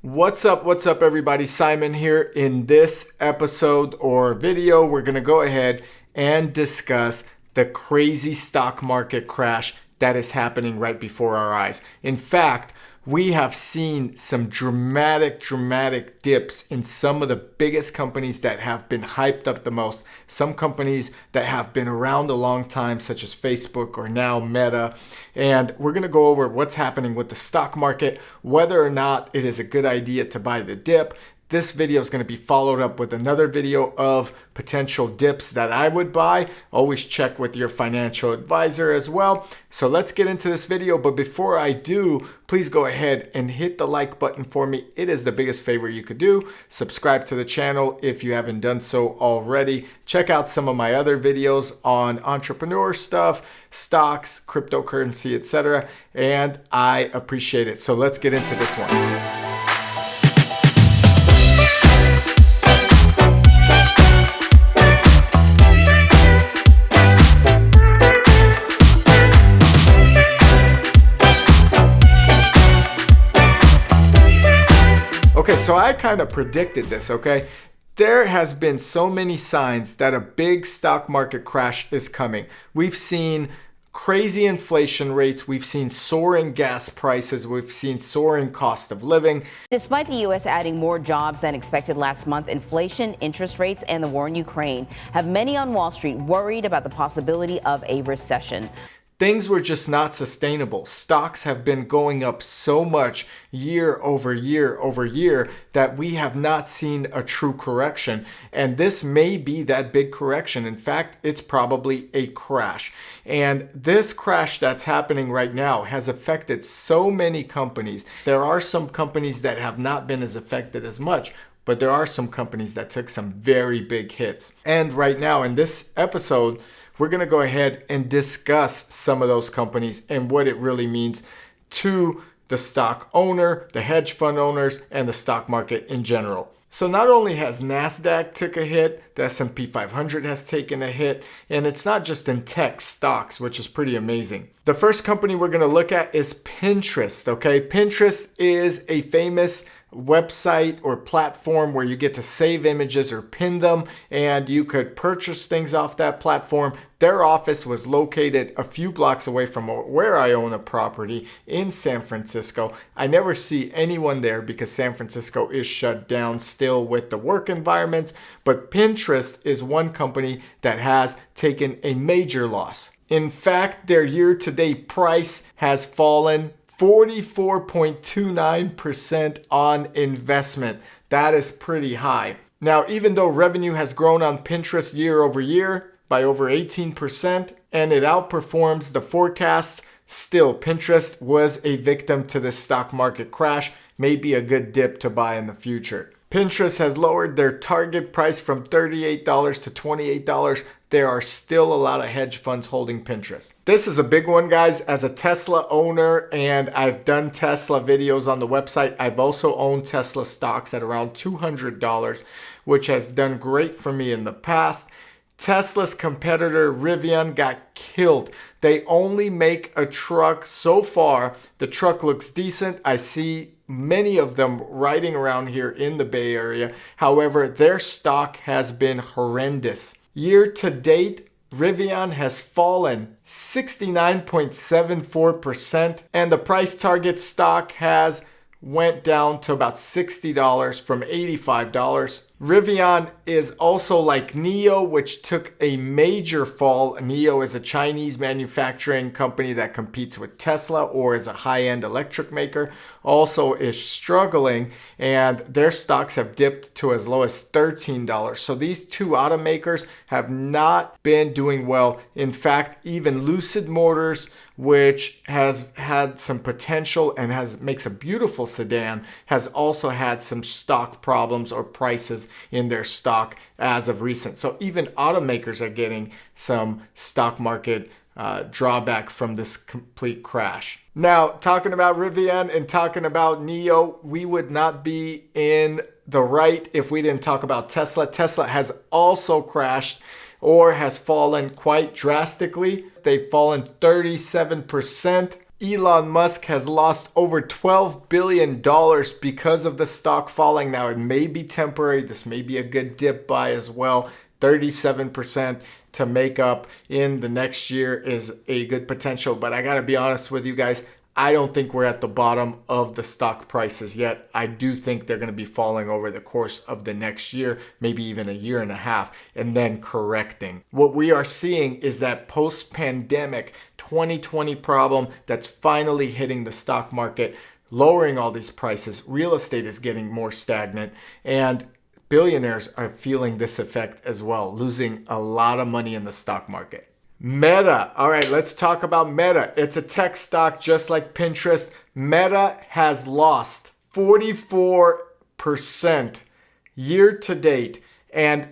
What's up everybody? Simon here. In this episode or video, we're going to go ahead and discuss the crazy stock market crash that is happening right before our eyes. In fact, we have seen some dramatic dips in some of the biggest companies that have been hyped up the most. Some companies that have been around a long time, such as Facebook or now Meta. And we're going to go over what's happening with the stock market, whether or not it is a good idea to buy the dip. This video is going to be followed up with another video of potential dips that I would buy. Always check with your financial advisor as well. So let's get into this video. But before I do, please go ahead and hit the like button for me. It is the biggest favor you could do. Subscribe to the channel if you haven't done so already. Check out some of my other videos on entrepreneur stuff, stocks, cryptocurrency, etc. And I appreciate it. So let's get into this one. Okay, so I kind of predicted this, okay? There has been so many signs that a big stock market crash is coming. We've seen crazy inflation rates, we've seen soaring gas prices, we've seen soaring cost of living. Despite the U.S. adding more jobs than expected last month, inflation, interest rates, and the war in Ukraine have many on Wall Street worried about the possibility of a recession. Things were just not sustainable. Stocks have been going up so much year over year that we have not seen a true correction. And this may be that big correction. In fact, it's probably a crash. And this crash that's happening right now has affected so many companies. There are some companies that have not been as affected as much, but there are some companies that took some very big hits. And right now in this episode, we're going to go ahead and discuss some of those companies and what it really means to the stock owner, the hedge fund owners, and the stock market in general. So not only has NASDAQ took a hit, the S&P 500 has taken a hit, and it's not just in tech stocks, which is pretty amazing. The first company we're going to look at is Pinterest, okay? Pinterest is a famous website or platform where you get to save images or pin them, and you could purchase things off that platform. Their office was located a few blocks away from where I own a property in San Francisco. I never see anyone there because San Francisco is shut down still with the work environment, but Pinterest is one company that has taken a major loss. In fact, their year-to-date price has fallen 44.29% on investment. That is pretty high. Now, even though revenue has grown on Pinterest year over year by over 18% and it outperforms the forecasts, still Pinterest was a victim to the stock market crash. Maybe a good dip to buy in the future. Pinterest has lowered their target price from $38 to $28. There are still a lot of hedge funds holding Pinterest. This is a big one, guys. As a Tesla owner, and I've done Tesla videos on the website, I've also owned Tesla stocks at around $200, which has done great for me in the past. Tesla's competitor Rivian got killed. They only make a truck so far. The truck looks decent. I see many of them riding around here in the Bay Area. However, their stock has been horrendous. Year to date, Rivian has fallen 69.74%, and the price target stock has went down to about $60 from $85. Rivian is also like NIO, which took a major fall. NIO is a Chinese manufacturing company that competes with Tesla or is a high-end electric maker, also is struggling, and their stocks have dipped to as low as $13. So these two automakers have not been doing well. In fact, even Lucid Motors, which has had some potential and makes a beautiful sedan, has also had some stock problems or prices in their stock as of recent. So even automakers are getting some stock market drawback from this complete crash. Now, talking about Rivian and talking about NIO, we would not be in the right if we didn't talk about Tesla. Tesla has also crashed or has fallen quite drastically. They've fallen 37%. Elon Musk has lost over $12 billion because of the stock falling. Now, it may be temporary. This may be a good dip buy as well. 37% to make up in the next year is a good potential. But I got to be honest with you guys, I don't think we're at the bottom of the stock prices yet. I do think they're going to be falling over the course of the next year, maybe even a year and a half, and then correcting. What we are seeing is that post-pandemic 2020 problem that's finally hitting the stock market, lowering all these prices. Real estate is getting more stagnant, and billionaires are feeling this effect as well, losing a lot of money in the stock market. Meta. All right, let's talk about Meta. It's a tech stock just like Pinterest. Meta has lost 44% year to date. And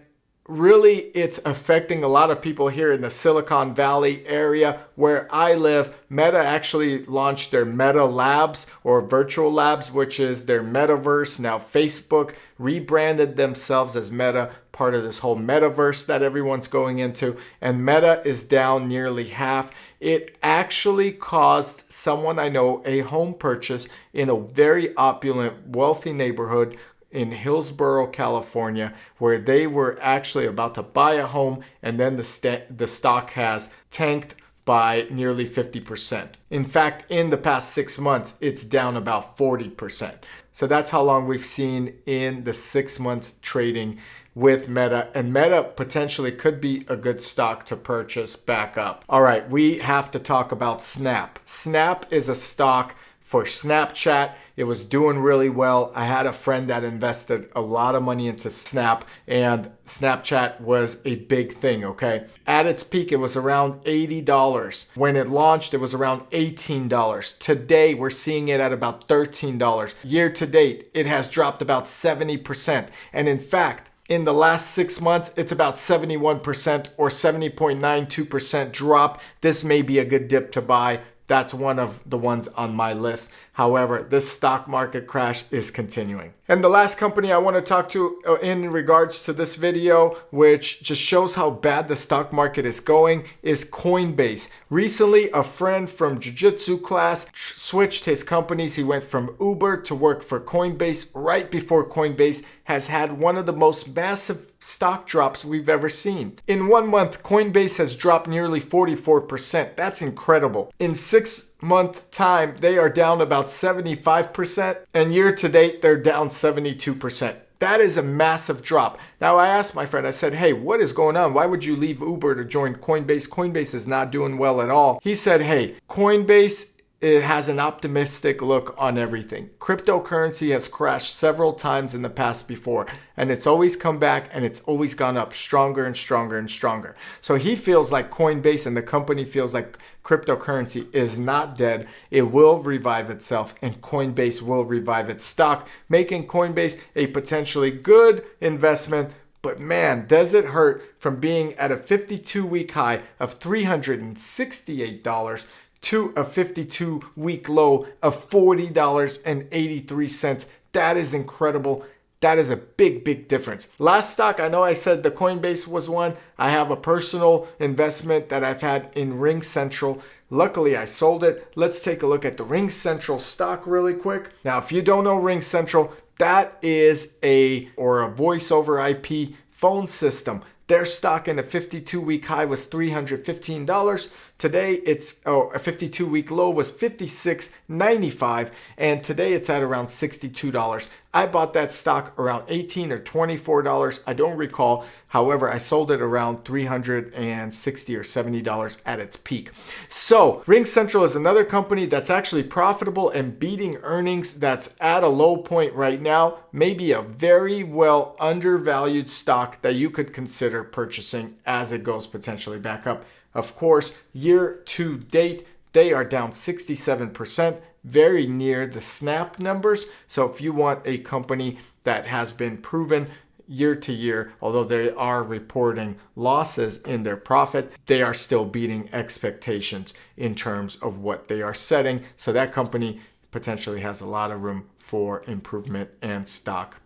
really, it's affecting a lot of people here in the Silicon Valley area where I live. Meta actually launched their Meta Labs or virtual labs, which is their metaverse. Now, Facebook rebranded themselves as Meta, part of this whole metaverse that everyone's going into. And Meta is down nearly half. It actually caused someone I know a home purchase in a very opulent, wealthy neighborhood in Hillsborough, California, where they were actually about to buy a home, and then the stock has tanked by nearly 50%. In fact, in the past 6 months, it's down about 40%. So that's how long we've seen in the 6 months trading with Meta, and Meta potentially could be a good stock to purchase back up. All right, we have to talk about Snap. Snap is a stock for Snapchat. It was doing really well. I had a friend that invested a lot of money into Snap, and Snapchat was a big thing, okay? At its peak, it was around $80. When it launched, it was around $18. Today, we're seeing it at about $13. Year to date, it has dropped about 70%. And in fact, in the last 6 months, it's about 71% or 70.92% drop. This may be a good dip to buy. That's one of the ones on my list. However, this stock market crash is continuing. And the last company I want to talk to in regards to this video, which just shows how bad the stock market is going, is Coinbase. Recently, a friend from jiu-jitsu class switched his companies. He went from Uber to work for Coinbase right before Coinbase has had one of the most massive stock drops we've ever seen. In 1 month, Coinbase has dropped nearly 44%. That's incredible. In 6 month time, they are down about 75%, and year to date, they're down 72%. That is a massive drop. Now, I asked my friend, I said, hey, what is going on? Why would you leave Uber to join Coinbase? Coinbase is not doing well at all. He said, hey, Coinbase, it has an optimistic look on everything. Cryptocurrency has crashed several times in the past before, and it's always come back, and it's always gone up stronger and stronger and stronger. So he feels like Coinbase and the company feels like cryptocurrency is not dead. It will revive itself, and Coinbase will revive its stock, making Coinbase a potentially good investment. But man, does it hurt from being at a 52-week high of $368 to a 52-week low of $40.83. That is incredible. That is a big, big difference. Last stock, I know I said the Coinbase was one. I have a personal investment that I've had in Ring Central. Luckily, I sold it. Let's take a look at the Ring Central stock really quick. Now, if you don't know Ring Central, that is a voice over IP phone system. Their stock in a 52-week high was $315. Today, it's a 52-week low was $56.95, and today it's at around $62. I bought that stock around $18 or $24. I don't recall. However, I sold it around $360 or $70 at its peak. So, Ring Central is another company that's actually profitable and beating earnings. That's at a low point right now. Maybe a very well undervalued stock that you could consider purchasing as it goes potentially back up. Of course, year to date, they are down 67%, very near the Snap numbers. So if you want a company that has been proven year to year, although they are reporting losses in their profit, they are still beating expectations in terms of what they are setting. So that company potentially has a lot of room for improvement and stock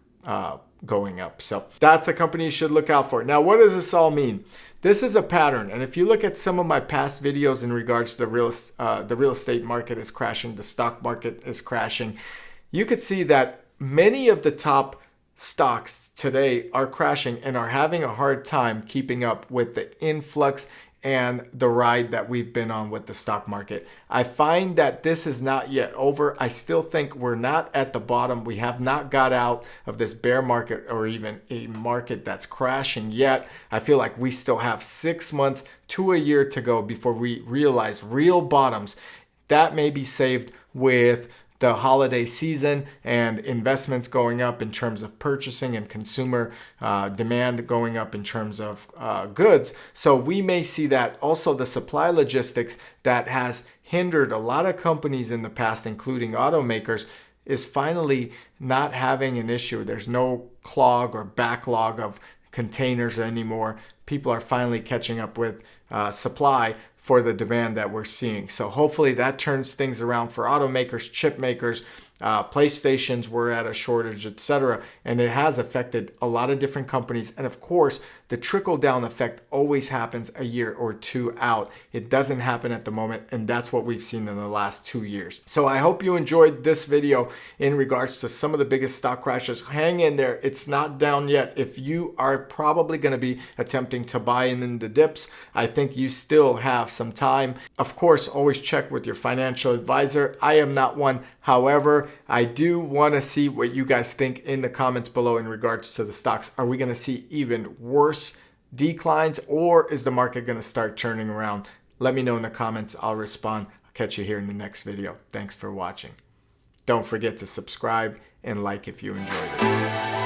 going up. So that's a company you should look out for. Now, what does this all mean? This is a pattern, and if you look at some of my past videos in regards to the real estate market is crashing, the stock market is crashing, you could see that many of the top stocks today are crashing and are having a hard time keeping up with the influx and the ride that we've been on with the stock market. I find that this is not yet over. I still think we're not at the bottom. We have not got out of this bear market or even a market that's crashing yet. I feel like we still have 6 months to a year to go before we realize real bottoms. That may be saved with the holiday season and investments going up in terms of purchasing and consumer demand going up in terms of goods. So we may see that. Also, the supply logistics that has hindered a lot of companies in the past, including automakers, is finally not having an issue. There's no clog or backlog of containers anymore. People are finally catching up with supply for the demand that we're seeing. So hopefully that turns things around for automakers, chip makers, PlayStations were at a shortage, etc. And it has affected a lot of different companies. And of course, the trickle down effect always happens a year or two out. It doesn't happen at the moment. And that's what we've seen in the last 2 years. So I hope you enjoyed this video in regards to some of the biggest stock crashes. Hang in there. It's not down yet. If you are probably going to be attempting to buy in the dips, I think you still have some time. Of course, always check with your financial advisor. I am not one. However, I do want to see what you guys think in the comments below in regards to the stocks. Are we going to see even worse declines, or is the market going to start turning around? Let me know in the comments. I'll respond. I'll catch you here in the next video. Thanks for watching. Don't forget to subscribe and like if you enjoyed it.